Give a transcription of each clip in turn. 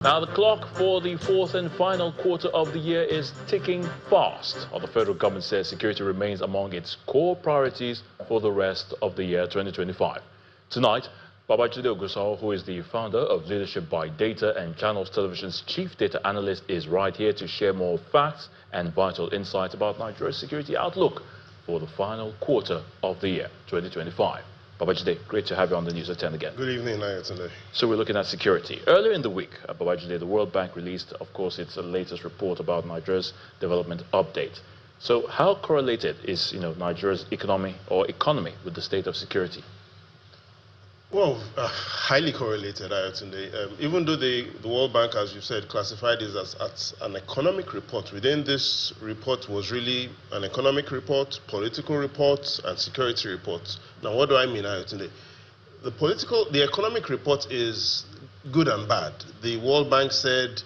Now, the clock for the fourth and final quarter of the year is ticking fast. While the federal government says security remains among its core priorities for the rest of the year 2025. Tonight, Babajide Ogunsawo, who is the founder of Leadership by Data and Channels Television's chief data analyst, is right here to share more facts and vital insights about Nigeria's security outlook for the final quarter of the year 2025. Babajide, great to have you on the News at 10 again. Good evening, Ayotunde. So we're looking at security. Earlier in the week, Babajide, the World Bank released, of course, its latest report about Nigeria's development update. So how correlated is, Nigeria's economy with the state of security? Well, highly correlated, Ayotunde. Even though the World Bank, as you said, classified it as an economic report, within this report was really an economic report, political report, and security report. Now, what do I mean, Ayotunde? The economic report is good and bad. The World Bank said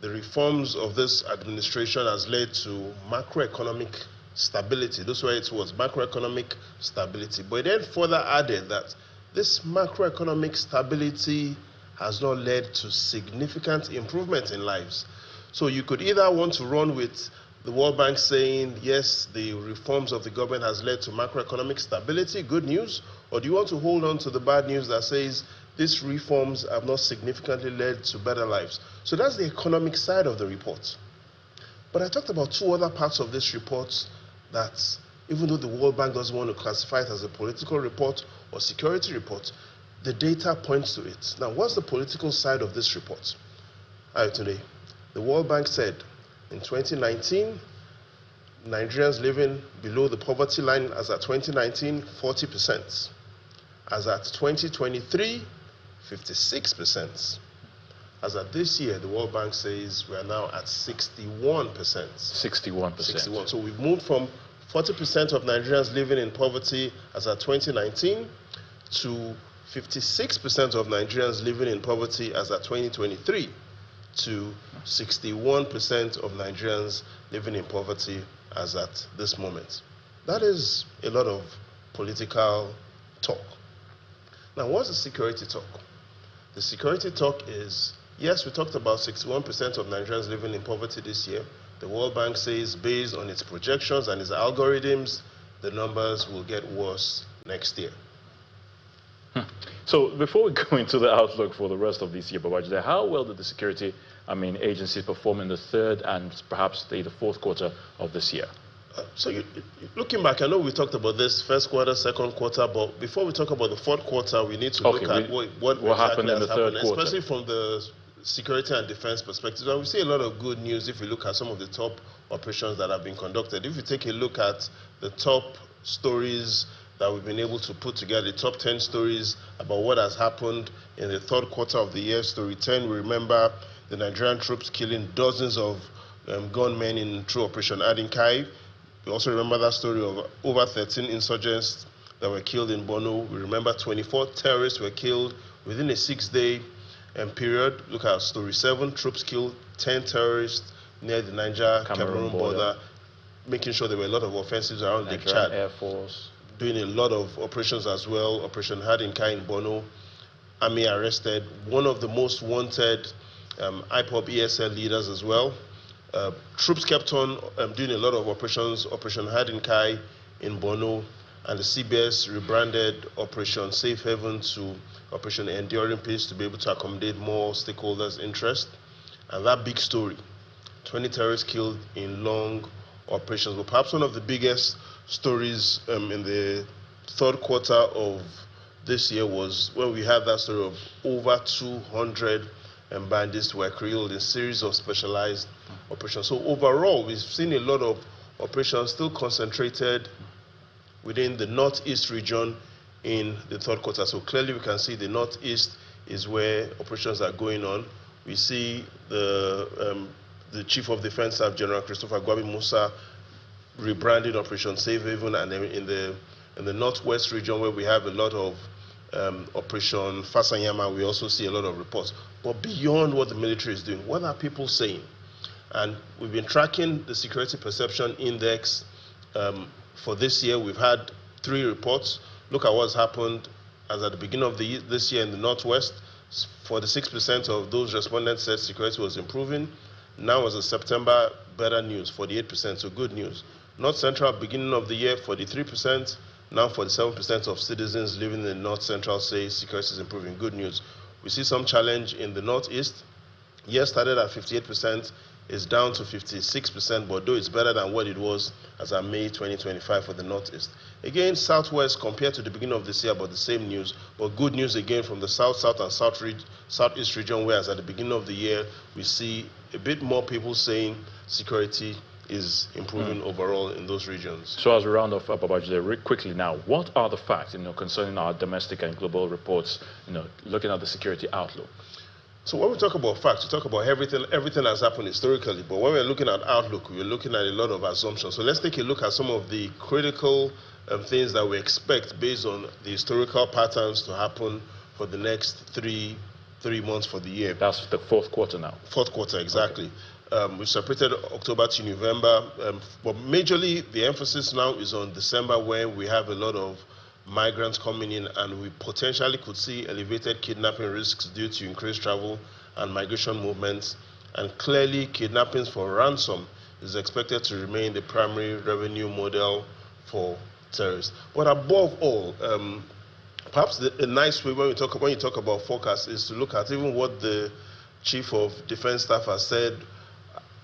the reforms of this administration has led to macroeconomic stability. That's why it was macroeconomic stability. But then further added that this macroeconomic stability has not led to significant improvement in lives. So you could either want to run with the World Bank saying, yes, the reforms of the government has led to macroeconomic stability, good news, or do you want to hold on to the bad news that says these reforms have not significantly led to better lives? So that's the economic side of the report. But I talked about two other parts of this report that, even though the World Bank doesn't want to classify it as a political report or security report, the data points to it. Now, what's the political side of this report? Today, the World Bank said in 2019, Nigerians living below the poverty line as at 2019, 40%. As at 2023, 56%. As at this year, the World Bank says we are now at 61%. 61%. So we've moved from 40% of Nigerians living in poverty as at 2019 to 56% of Nigerians living in poverty as at 2023 to 61% of Nigerians living in poverty as at this moment. That is a lot of political talk. Now, what's the security talk? The security talk is, yes, we talked about 61% of Nigerians living in poverty this year. The World Bank says, based on its projections and its algorithms, the numbers will get worse next year. So before we go into the outlook for the rest of this year, Babajide, how well did the security agencies perform in the third and perhaps the fourth quarter of this year? Looking back, I know we talked about this first quarter, second quarter, but before we talk about the fourth quarter, we need to look at what exactly happened in the third quarter, especially from the security and defense perspective. And we see a lot of good news if we look at some of the top operations that have been conducted. If you take a look at the top stories that we've been able to put together, the top 10 stories about what has happened in the third quarter of the year. Story 10, we remember the Nigerian troops killing dozens of gunmen through Operation Adinkai. We also remember that story of over 13 insurgents that were killed in Borno. We remember 24 terrorists were killed within a 6-day period. Look at story 7, troops killed 10 terrorists near the Niger-Cameroon border, making sure there were a lot of offensives around Lake Chad. Air Force doing a lot of operations as well. Operation Hadinkai in Borno. Army arrested one of the most wanted IPOB ESL leaders as well. Troops kept on doing a lot of operations. Operation Hadinkai in Borno, and the CBS rebranded Operation Safe Haven to Operation Enduring Peace to be able to accommodate more stakeholders' interest. And that big story, 20 terrorists killed in long operations. But perhaps one of the biggest stories in the third quarter of this year was when we had that story of over 200 bandits were killed in a series of specialized operations. So overall, we've seen a lot of operations still concentrated within the northeast region in the third quarter. So clearly we can see the northeast is where operations are going on. We see the Chief of Defense Staff, General Christopher Gwabi Musa, rebranded Operation Safe Haven, and in the northwest region where we have a lot of Operation Fasanyama, we also see a lot of reports. But beyond what the military is doing, what are people saying? And we've been tracking the Security Perception Index for this year. We've had 3 reports. Look at what's happened as at the beginning of this year in the northwest. 46% of those respondents said security was improving. Now, as of September, better news, 48%, so good news. North Central, beginning of the year, 43%. Now 47% of citizens living in the North Central say security is improving. Good news. We see some challenge in the Northeast. Year started at 58%, is down to 56%, but though it's better than what it was as of May 2025 for the Northeast. Again, Southwest compared to the beginning of this year, but the same news, but good news again from the South, South, and Southeast region, whereas at the beginning of the year, we see a bit more people saying security is improving overall in those regions. So as we round off, Babajide, very quickly now, what are the facts, concerning our domestic and global reports, looking at the security outlook? So when we talk about facts, we talk about everything has happened historically. But when we're looking at outlook, we're looking at a lot of assumptions. So let's take a look at some of the critical things that we expect based on the historical patterns to happen for the next three months for the year. That's the fourth quarter now. Fourth quarter, exactly. Okay. We separated October to November, but majorly the emphasis now is on December, where we have a lot of migrants coming in, and we potentially could see elevated kidnapping risks due to increased travel and migration movements. And clearly, kidnappings for ransom is expected to remain the primary revenue model for terrorists. But above all, perhaps a nice way when you talk about forecast is to look at even what the Chief of Defense Staff has said.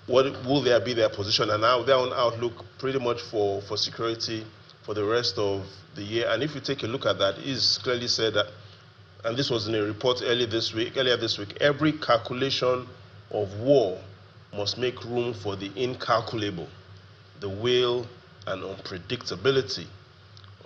What will there be their position and now their own outlook pretty much for security for the rest of the year? And if you take a look at that, it's clearly said that, and this was in a report earlier this week, every calculation of war must make room for the incalculable, the will and unpredictability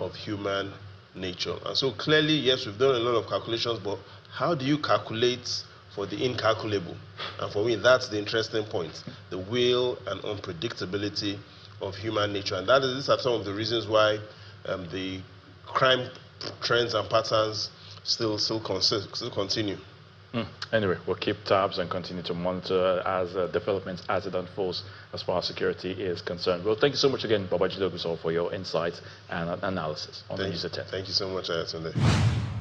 of human nature. And so clearly, yes, we've done a lot of calculations, but how do you calculate for the incalculable? And for me, that's the interesting point, the will and unpredictability of human nature. And these are some of the reasons why the crime trends and patterns still continue. Anyway, we'll keep tabs and continue to monitor as developments as it unfolds as far as security is concerned. Well, thank you so much again, Babajide Ogusol, for your insights and analysis on the News at 10. Thank you so much, Ayatunde.